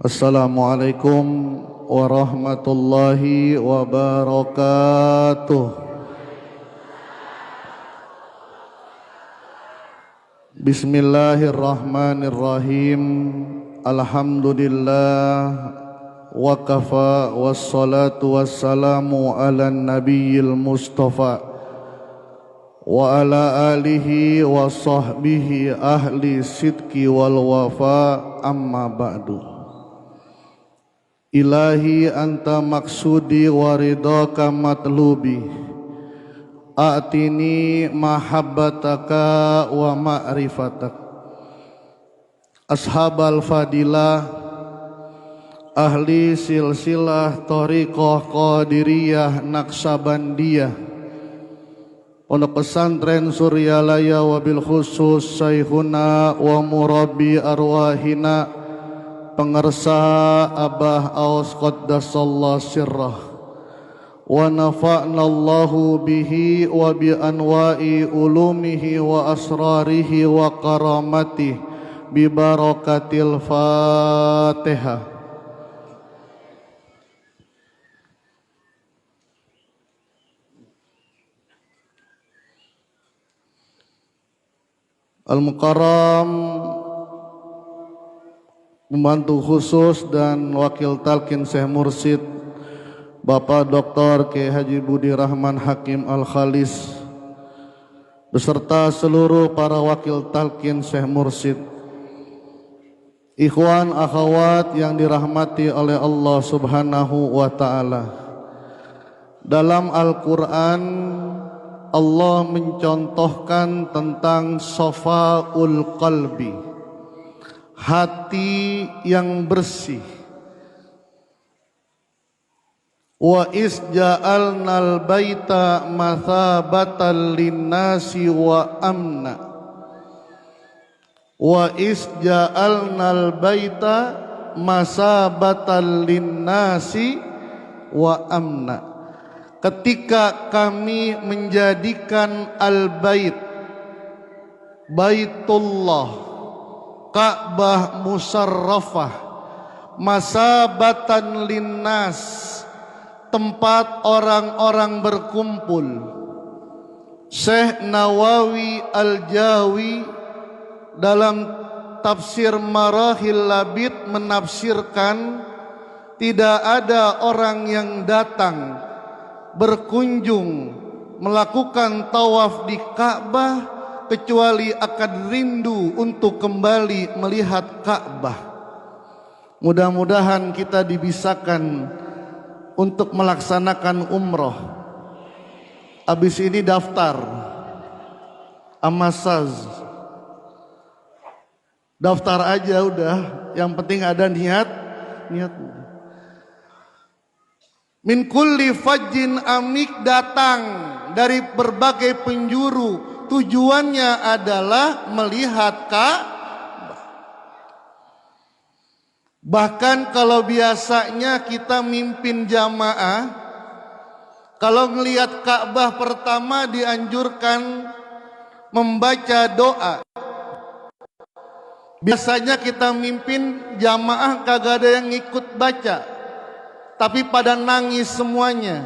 Assalamualaikum warahmatullahi wabarakatuh. Bismillahirrahmanirrahim. Alhamdulillah wa kafa wassalatu wassalamu ala nabiyil mustafa wa ala alihi wa sahbihi ahli sidqi wal wafa, amma ba'du. Ilahi anta maksudi waridaka matlubi, a'tini mahabbataka wa ma'rifatak. Ashabal fadilah, ahli silsilah thariqah qadiriyah naksabandiyah, pondok pesantren Suryalaya, wabil khusus Syekhuna wa murabbi arwahina pengersa Abah Aus Qaddasallahu sirrah, wa nafa'nallahu bihi wa bi anwa'i ulumihi wa asrarihi wa karamatihi bi barakatil Fatihah. Al-Mukarram pembantu khusus dan wakil talqin Syekh Mursyid Bapak Dr. K. Haji Budi Rahman Hakim Al-Khalis beserta seluruh para wakil talqin Syekh Mursyid, ikhwan akhwat yang dirahmati oleh Allah Subhanahu wa taala. Dalam Al-Qur'an Allah mencontohkan tentang safaul qalbi, hati yang bersih. Wa isja'alnal baita mathabatan linnasi wa amna. Wa isja'alnal baita masabatan linnasi wa amna. Ketika kami menjadikan al-bait, Baitullah, Ka'bah musarrafah, masabatan linnas, tempat orang-orang berkumpul. Syekh Nawawi Al-Jawi dalam tafsir Marahil Labid menafsirkan, tidak ada orang yang datang berkunjung melakukan tawaf di Ka'bah kecuali akan rindu untuk kembali melihat Ka'bah. Mudah-mudahan kita dibisakan untuk melaksanakan umroh. Habis ini daftar Amasaz, daftar aja udah, yang penting ada niat. Min kulli fajjin amik, datang dari berbagai penjuru, tujuannya adalah melihat Ka'bah. Bahkan kalau biasanya kita mimpin jamaah, kalau melihat Ka'bah pertama dianjurkan membaca doa. Biasanya kita mimpin jamaah kagak ada yang ikut baca, tapi pada nangis semuanya.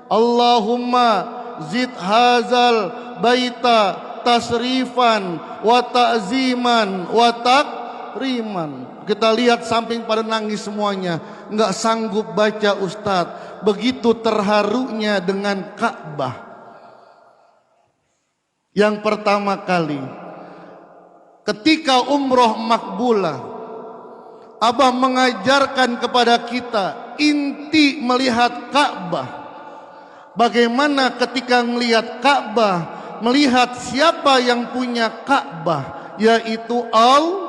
Allahumma zid hazal baita tasrifan wa ta'ziman wa takriman. Kita lihat samping pada nangis semuanya, enggak sanggup baca Ustadz, begitu terharunya dengan Ka'bah. Yang pertama kali ketika umroh makbulah, Abah mengajarkan kepada kita inti melihat Ka'bah. Bagaimana ketika melihat Ka'bah, melihat siapa yang punya Ka'bah, yaitu Allah.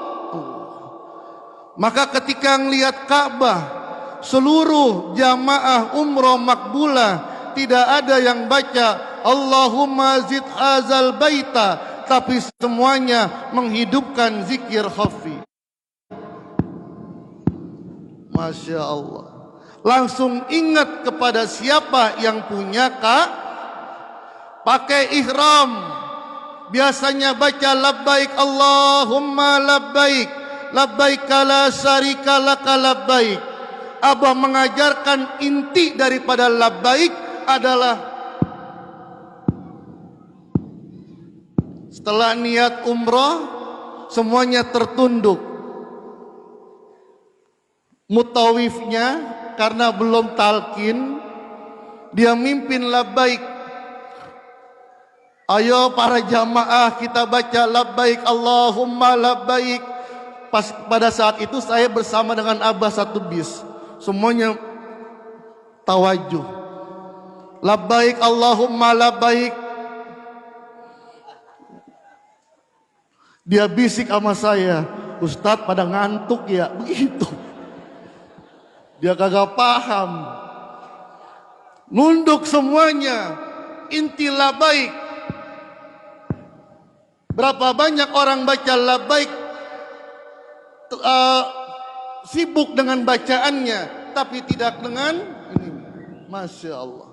Maka ketika melihat Ka'bah, seluruh jamaah umroh makbulah tidak ada yang baca Allahumma zid hazal baita, tapi semuanya menghidupkan zikir khafi. Masya Allah, langsung ingat kepada siapa yang punya pakai ihram. Biasanya baca labbaik Allahumma labbaik, labbaik la syarika laka labbaik. Abah mengajarkan inti daripada labbaik adalah setelah niat umrah semuanya tertunduk. Mutawifnya karena belum talqin, dia mimpin labbaik. Ayo para jamaah kita baca labbaik Allahumma labbaik. Pada saat itu saya bersama dengan Abah satu bis. Semuanya tawajuh. Labbaik Allahumma labbaik. Dia bisik sama saya, Ustadz pada ngantuk ya, begitu. Dia kagak paham. Nunduk semuanya. Inti labbaik. Berapa banyak orang baca labbaik sibuk dengan bacaannya, tapi tidak dengan ini. Masya Allah.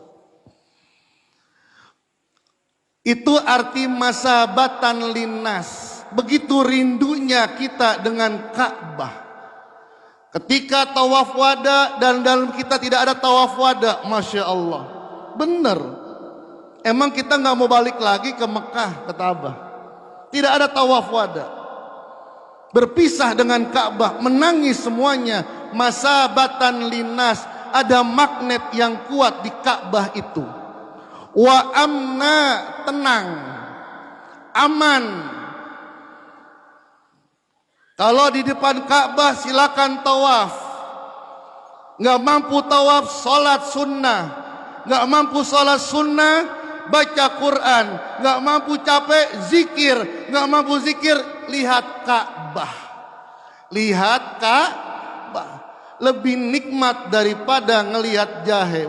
Itu arti masabatan linnas. Begitu rindunya kita dengan Ka'bah. Ketika tawaf wada dan dalam kita tidak ada tawaf wada, Masya Allah. Benar. Emang kita nggak mau balik lagi ke Mekah, kata Abah. Tidak ada tawaf wada. Berpisah dengan Ka'bah, menangis semuanya. Masabatan linnas. Ada magnet yang kuat di Ka'bah itu. Wa amna, tenang, aman. Kalau di depan Ka'bah silakan tawaf. Nggak mampu tawaf, sholat sunnah. Nggak mampu sholat sunnah, baca Quran. Nggak mampu capek, zikir. Nggak mampu zikir, lihat Ka'bah. Lihat Ka'bah. Lebih nikmat daripada ngelihat jahe.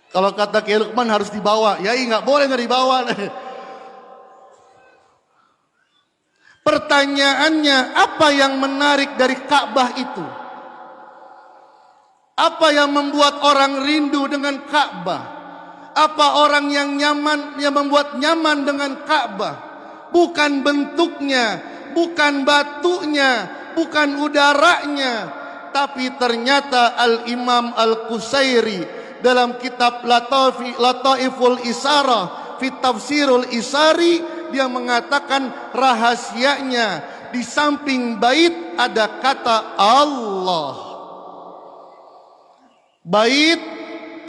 Kalau kata Kiai Lukman harus dibawa, ya nggak boleh nggak dibawa. Pertanyaannya, apa yang menarik dari Ka'bah itu? Apa yang membuat orang rindu dengan Ka'bah? Apa orang yang nyaman, yang membuat nyaman dengan Ka'bah? Bukan bentuknya, bukan batunya, bukan udaranya, tapi ternyata Al-Imam Al-Qusairi dalam kitab Lataiful Isarah fi Tafsirul Isari, dia mengatakan rahasianya di samping bait ada kata Allah. Bait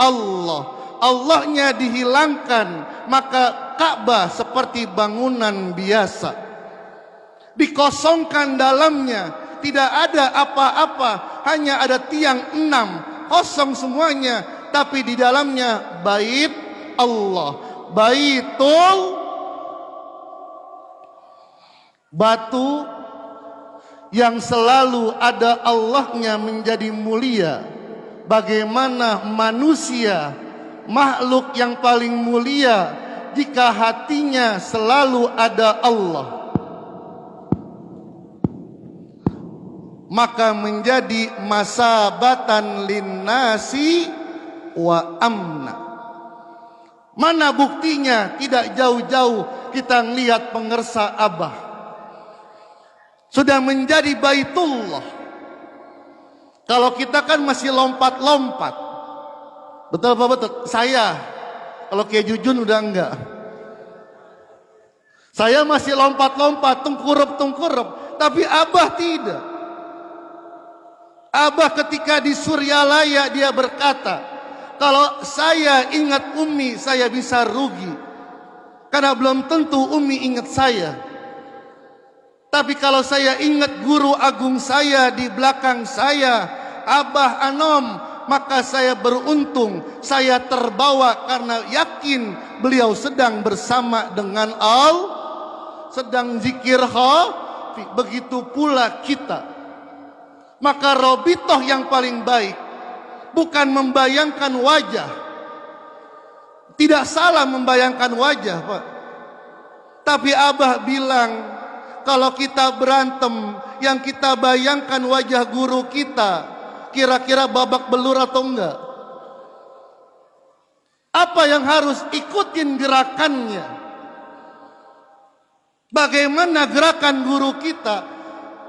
Allah, Allahnya dihilangkan, maka Ka'bah seperti bangunan biasa. Dikosongkan dalamnya, tidak ada apa-apa, hanya ada tiang 6, kosong semuanya. Tapi di dalamnya bait Allah, baitul, batu yang selalu ada Allahnya menjadi mulia. Bagaimana manusia, makhluk yang paling mulia, jika hatinya selalu ada Allah, maka menjadi masabatan linnasi wa amna. Mana buktinya? Tidak jauh-jauh kita melihat pengersa Abah sudah menjadi Baitullah. Kalau kita kan masih lompat-lompat. Betul apa betul? Saya, kalau Kiai Jujun udah enggak. Saya masih lompat-lompat, tengkurup-tengkurup, tapi Abah tidak. Abah ketika di Suryalaya dia berkata, kalau saya ingat Umi, saya bisa rugi. Karena belum tentu Umi ingat saya. Tapi kalau saya ingat guru agung saya di belakang saya, Abah Anom, maka saya beruntung. Saya terbawa karena yakin beliau sedang bersama dengan Allah, sedang zikir khafi. Begitu pula kita. Maka robitoh yang paling baik bukan membayangkan wajah. Tidak salah membayangkan wajah, Pak. Tapi Abah bilang, kalau kita berantem, yang kita bayangkan wajah guru kita, kira-kira babak belur atau enggak? Apa yang harus ikutin gerakannya? Bagaimana gerakan guru kita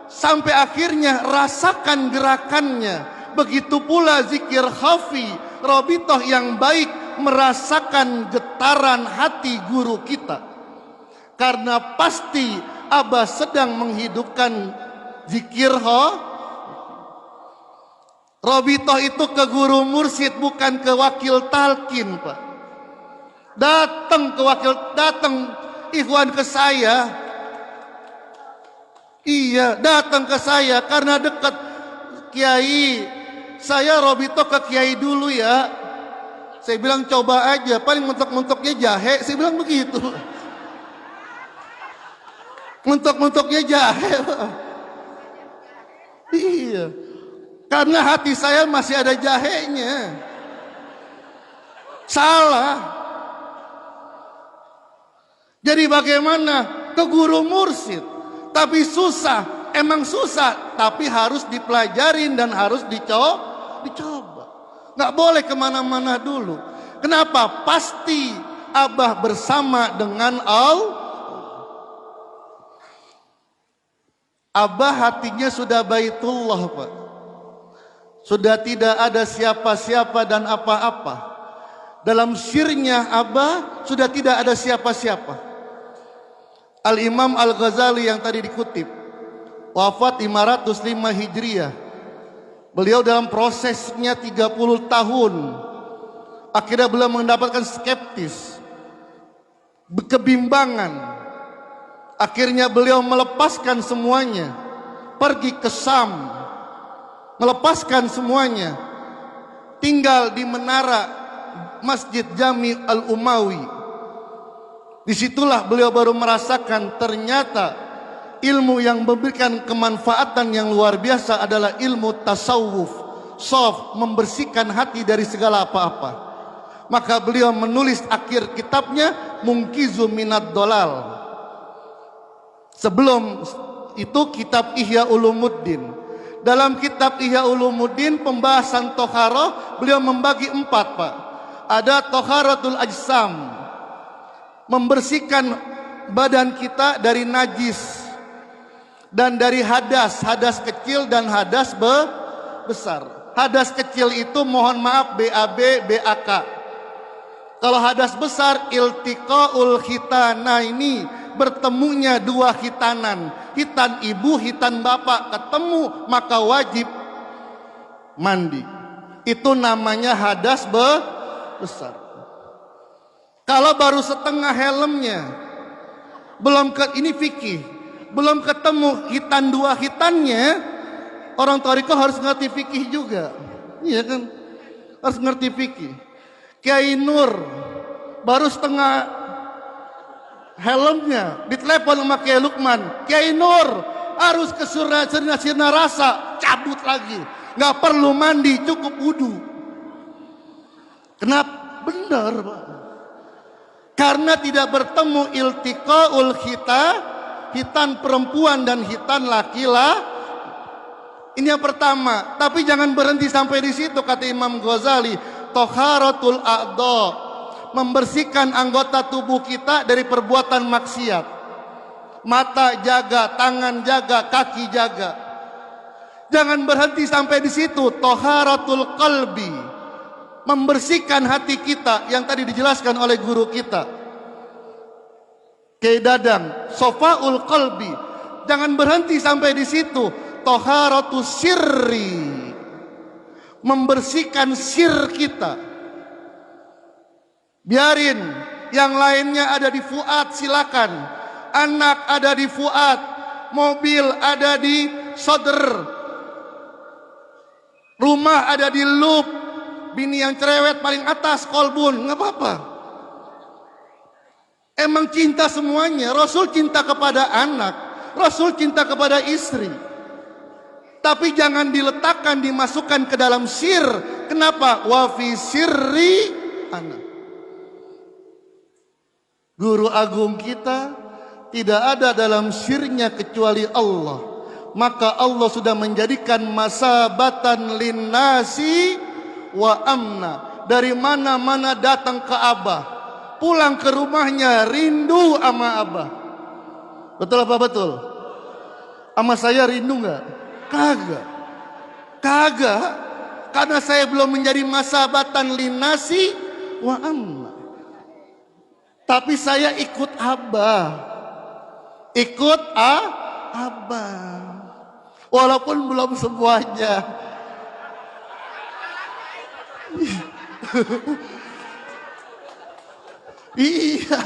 sampai akhirnya rasakan gerakannya. Begitu pula zikir khafi, Rabithah yang baik merasakan getaran hati guru kita. Karena pasti Abah sedang menghidupkan zikir Rabithah itu ke guru mursyid, bukan ke wakil talqin, Pak. Datang ikhwan ke saya. Iya, datang ke saya karena dekat. Kiai, saya Rabithah ke Kiai dulu ya. Saya bilang coba aja, paling mentok-mentoknya jahe. Saya bilang begitu. Mentok-mentoknya jahe. Iya, karena hati saya masih ada jahenya. Salah. Jadi bagaimana ke guru mursyid? Tapi susah, emang susah. Tapi harus dipelajarin dan harus dicoba. Nggak boleh kemana-mana dulu. Kenapa? Pasti Abah bersama dengan Abah hatinya sudah Baitullah, Pak. Sudah tidak ada siapa-siapa dan apa-apa. Dalam syirnya Abah sudah tidak ada siapa-siapa. Al-Imam Al-Ghazali yang tadi dikutip, wafat 505 Hijriah. Beliau dalam prosesnya 30 tahun. Akhirnya beliau mendapatkan skeptis, kebimbangan. Akhirnya beliau melepaskan semuanya, pergi ke Syam, melepaskan semuanya, tinggal di menara Masjid Jami Al-Umawi. Disitulah beliau baru merasakan ternyata ilmu yang memberikan kemanfaatan yang luar biasa adalah ilmu tasawuf, soft, membersihkan hati dari segala apa-apa. Maka beliau menulis akhir kitabnya Munqizu Minad Dolal. Sebelum itu kitab Ihya Ulumuddin. Dalam kitab Ihya Ulumuddin pembahasan Toharoh beliau membagi 4, Pak. Ada Toharatul Ajsam, membersihkan badan kita dari najis dan dari hadas kecil dan hadas besar. Hadas kecil itu mohon maaf BAB, BAK. Kalau hadas besar iltiqaul khitana, ini bertemunya dua khitanan, khitan ibu, khitan bapak ketemu, maka wajib mandi. Itu namanya hadas besar. Kalau baru setengah helmnya, ini fikih, belum ketemu hitan dua hitannya, orang thariqah harus ngerti fikih juga. Iya kan? Harus ngerti fikih. Kiai Nur baru setengah helmnya, ditelepon sama Kiai Lukman, Kiai Nur harus ke sirna rasa, cabut lagi, nggak perlu mandi, cukup wudu. Kenapa? Benar, Pak. Karena tidak bertemu iltiqaul hitan perempuan dan hitan laki-laki. Ini yang pertama. Tapi jangan berhenti sampai di situ, kata Imam Ghazali. Toharatul a'dha, membersihkan anggota tubuh kita dari perbuatan maksiat. Mata jaga, tangan jaga, kaki jaga. Jangan berhenti sampai di situ. Toharatul qalbi, membersihkan hati kita yang tadi dijelaskan oleh guru kita Kiai Dadang, sofaul qalbi. Jangan berhenti sampai di situ. Toharatus sirri, membersihkan sir kita. Biarin yang lainnya ada di fuad, silakan. Anak ada di fuad, mobil ada di sodr, rumah ada di lub, bini yang cerewet paling atas kolbun, nggak apa-apa. Emang cinta semuanya. Rasul cinta kepada anak, Rasul cinta kepada istri. Tapi jangan diletakkan, dimasukkan ke dalam sir. Kenapa? Wa fi sirri anak. Guru agung kita tidak ada dalam sirnya kecuali Allah. Maka Allah sudah menjadikan masabatan linnasi wa amna. Dari mana-mana datang ke Abah, pulang ke rumahnya rindu sama Abah. Betul apa betul? Sama saya rindu nggak? Kagak. Kagak. Karena saya belum menjadi masabatan linasi wa amma. Tapi saya ikut Abah. Ikut Abah. Walaupun belum semuanya. Iya.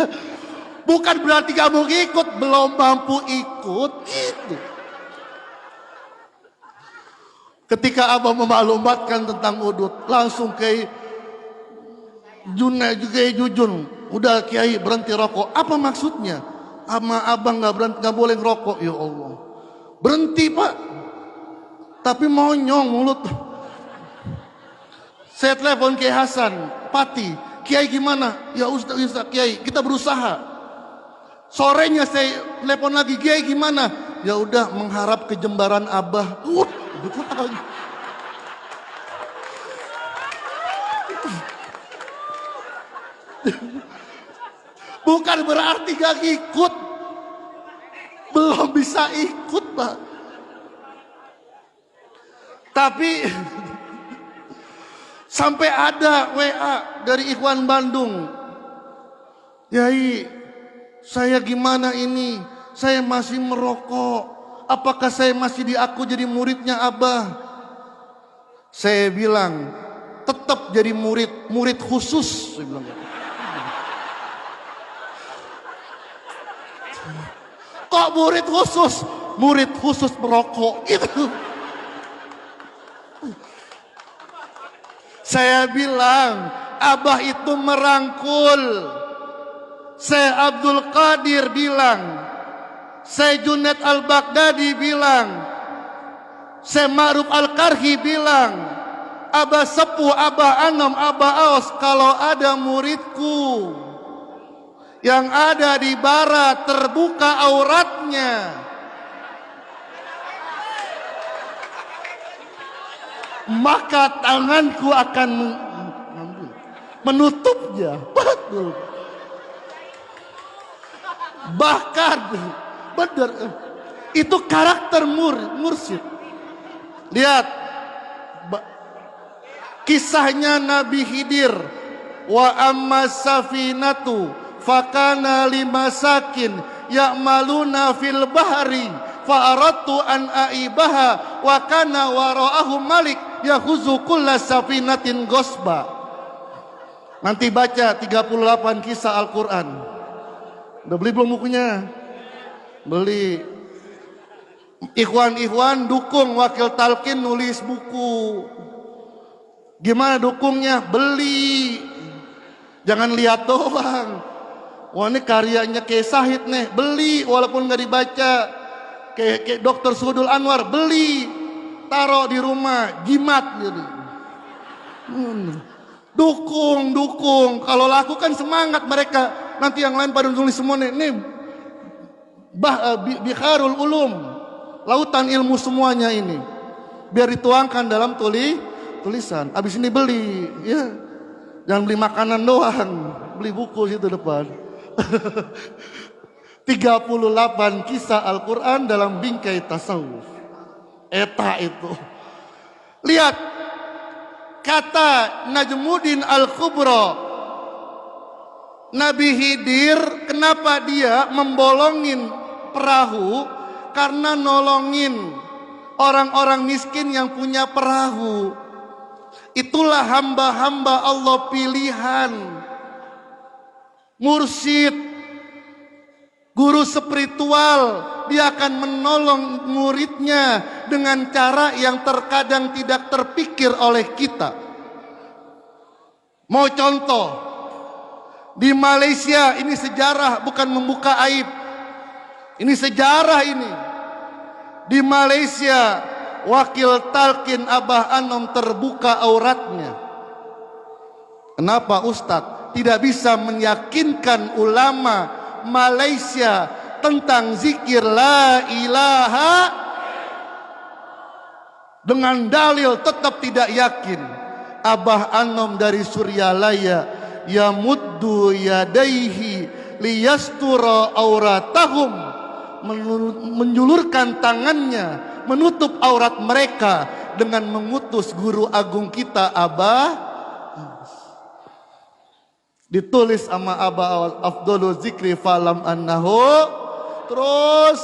Bukan berarti kamu ikut, belum mampu ikut. Itu. Ketika Abah memaklumatkan tentang udut, langsung ke Junai juga Jujun, udah Kiai berhenti rokok. Apa maksudnya? Sama Abang nggak boleh ngerokok, ya Allah. Berhenti Pak. Tapi monyong mulut. Saya telepon Kiai Hasan, Pati, Kiai gimana? Ya Ustaz Kiai, kita berusaha. Sorenya saya telepon lagi, Kiai gimana? Ya udah mengharap kejembaran Abah. Bukan berarti gak ikut. Belum bisa ikut Pak. Tapi sampai ada WA dari Ikhwan Bandung. Yai, saya gimana ini? Saya masih merokok. Apakah saya masih diaku jadi muridnya Abah? Saya bilang, tetap jadi murid khusus. Saya bilang, kok murid khusus? Murid khusus merokok. Itu. Saya bilang, Abah itu merangkul. Saya Abdul Qadir bilang, saya Junaid Al-Baghdadi bilang, saya Ma'ruf Al-Karhi bilang, Abah Sepuh, Abah Anom, Abah Aus, kalau ada muridku yang ada di barat terbuka auratnya, maka tanganku akan menutupnya. Betul. Bahkan benar, itu karakter mursyid. Lihat kisahnya Nabi Khidir. Wa amma safinatu fakana limasakin ya'maluna fil bahri fa aradtu an aibaha wa kana wara'ahu malik yahuzu kulla safinatin gosba. Nanti baca 38 kisah Al-Quran. Udah beli belum bukunya? Beli. Ikhwan dukung Wakil Talqin nulis buku. Gimana dukungnya? Beli. Jangan lihat doang. Wah ini karyanya kayak Sahid nih. Beli walaupun gak dibaca. Kayak Dr. Sudul Anwar. Beli. Taruh di rumah. Jimat jadi. Dukung. Kalau lakukan semangat mereka. Nanti yang lain pada nulis semua nih. Ini Biharul Ulum. Lautan ilmu semuanya ini. Biar dituangkan dalam tulisan. Abis ini beli. Ya. Jangan beli makanan doang. Beli buku situ depan. 38 kisah Al-Quran dalam bingkai tasawuf. Eta itu. Lihat. Kata Najmuddin Al-Kubra. Nabi Khidir kenapa dia membolongin perahu? Karena nolongin orang-orang miskin yang punya perahu. Itulah hamba-hamba Allah pilihan. Mursyid, guru spiritual, dia akan menolong muridnya dengan cara yang terkadang tidak terpikir oleh kita. Mau contoh, di Malaysia ini sejarah bukan membuka aib. Ini sejarah ini. Di Malaysia Wakil Talqin Abah Anom terbuka auratnya. Kenapa Ustadz tidak bisa meyakinkan ulama Malaysia tentang zikir la ilaha dengan dalil tetap tidak yakin? Abah Anom dari Suryalaya yamuddu yadaihi liyastura auratahum menjulurkan tangannya menutup aurat mereka dengan mengutus guru agung kita Abah. Ditulis sama Abah Afdolul Zikri falam annahu. Terus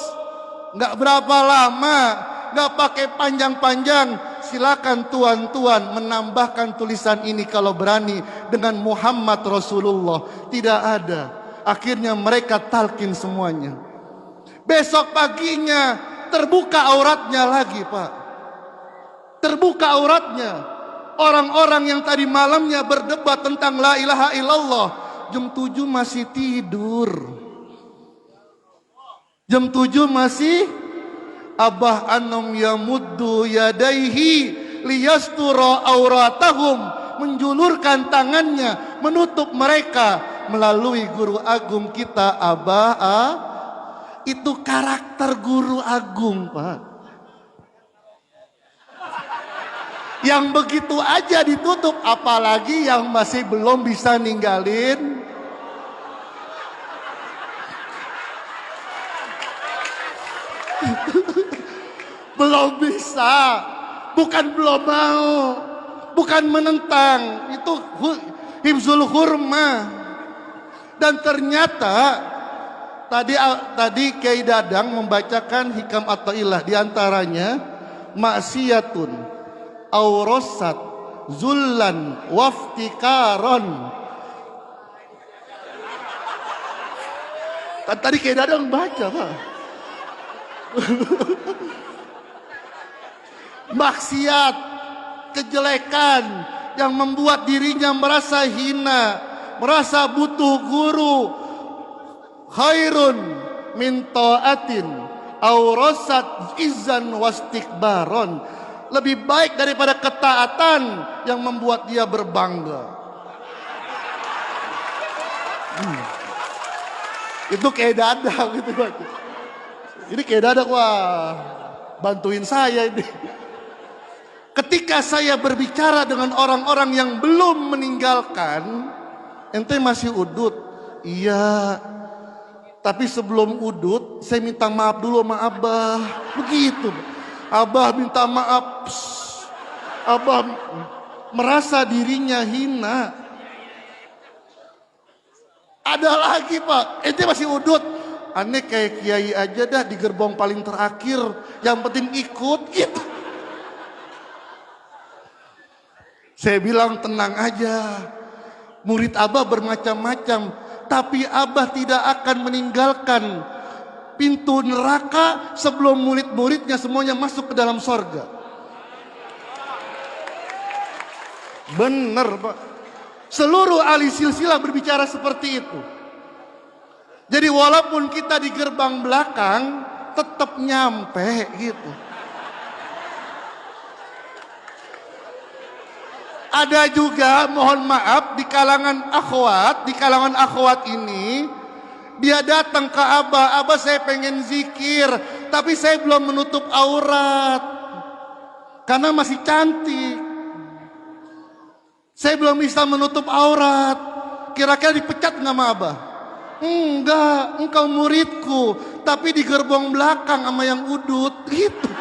nggak berapa lama, nggak pakai panjang-panjang, silakan tuan-tuan menambahkan tulisan ini kalau berani dengan Muhammad Rasulullah. Tidak ada. Akhirnya mereka talkin semuanya. Besok paginya terbuka auratnya lagi, Pak. Terbuka auratnya. Orang-orang yang tadi malamnya berdebat tentang la ilaha illallah, jam 7 masih tidur. Jam 7 masih Abah Anom yamuddu yadaihi liyastura auratahum, menjulurkan tangannya menutup mereka melalui guru agung kita Abah Itu karakter guru agung, Pak. Yang begitu aja ditutup, apalagi yang masih belum bisa ninggalin. Belum bisa, bukan belum mau, bukan menentang, itu hifzul hurma. Dan ternyata tadi Kiai Dadang membacakan hikam Athaillah, diantaranya maksiatun aurosat zullan waftikaron. Tadi Kiai Dadang baca, Pak. Maksiat, kejelekan yang membuat dirinya merasa hina, merasa butuh guru. Khairun min ta'atin aurasat izzan wastikbaron, lebih baik daripada ketaatan yang membuat dia berbangga. Itu kayak Dadang gitu. Ini kayak Dadang, wah, bantuin saya ini. Ketika saya berbicara dengan orang-orang yang belum meninggalkan, ente masih udut. Iya, tapi sebelum udut, saya minta maaf dulu sama Abah. Begitu. Abah minta maaf. Abah merasa dirinya hina. Ada lagi, Pak. Ente masih udut. Aneh kayak kiai aja dah, di gerbong paling terakhir. Yang penting ikut gitu. Saya bilang tenang aja. Murid Abah bermacam-macam, tapi Abah tidak akan meninggalkan pintu neraka sebelum murid-muridnya semuanya masuk ke dalam sorga. Benar, Pak. Seluruh ahli silsilah berbicara seperti itu. Jadi walaupun kita di gerbang belakang, tetap nyampe gitu. Ada juga, mohon maaf, di kalangan akhwat ini, dia datang ke Abah, Abah saya pengen zikir, tapi saya belum menutup aurat, karena masih cantik. Saya belum bisa menutup aurat, kira-kira dipecat nggak sama Abah? Enggak, engkau muridku, tapi di gerbong belakang sama yang udut, gitu.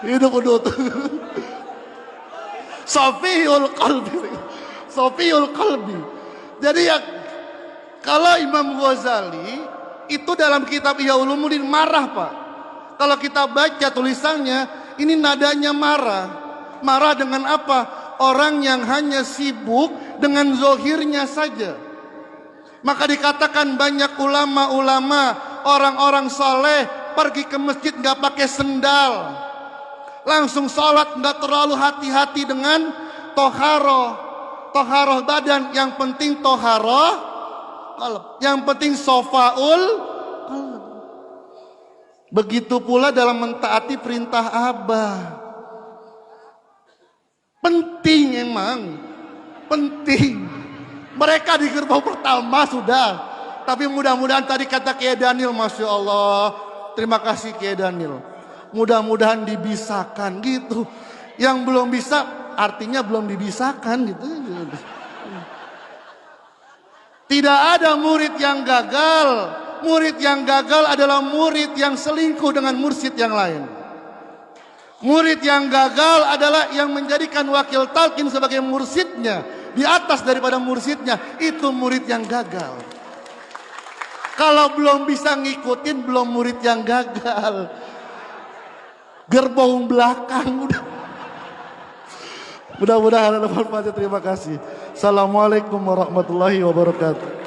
Hidup udut. Sofiyul qalbi. Jadi ya, kalau Imam Ghazali itu dalam kitab Ihya Ulumuddin marah, Pak. Kalau kita baca tulisannya, ini nadanya marah. Marah dengan apa? Orang yang hanya sibuk dengan zohirnya saja. Maka dikatakan banyak ulama-ulama, orang-orang soleh pergi ke masjid nggak pakai sendal, langsung sholat, nggak terlalu hati-hati dengan toharoh badan. Yang penting toharoh qalb, yang penting sofaul qalb. Begitu pula dalam mentaati perintah Abah. Penting, emang penting. Mereka di gerbang pertama sudah, tapi mudah-mudahan tadi kata Kiai Daniel, Masya Allah, terima kasih Kiai Daniel, mudah-mudahan dibisakan gitu. Yang belum bisa artinya belum dibisakan gitu. Tidak ada murid yang gagal. Murid yang gagal adalah murid yang selingkuh dengan mursyid yang lain. Murid yang gagal adalah yang menjadikan wakil talqin sebagai mursyidnya di atas daripada mursyidnya. Itu murid yang gagal. Kalau belum bisa ngikutin, belum murid yang gagal. Gerbong belakang udah. Mudah-mudahan ada manfaatnya. Terima kasih. Assalamualaikum warahmatullahi wabarakatuh.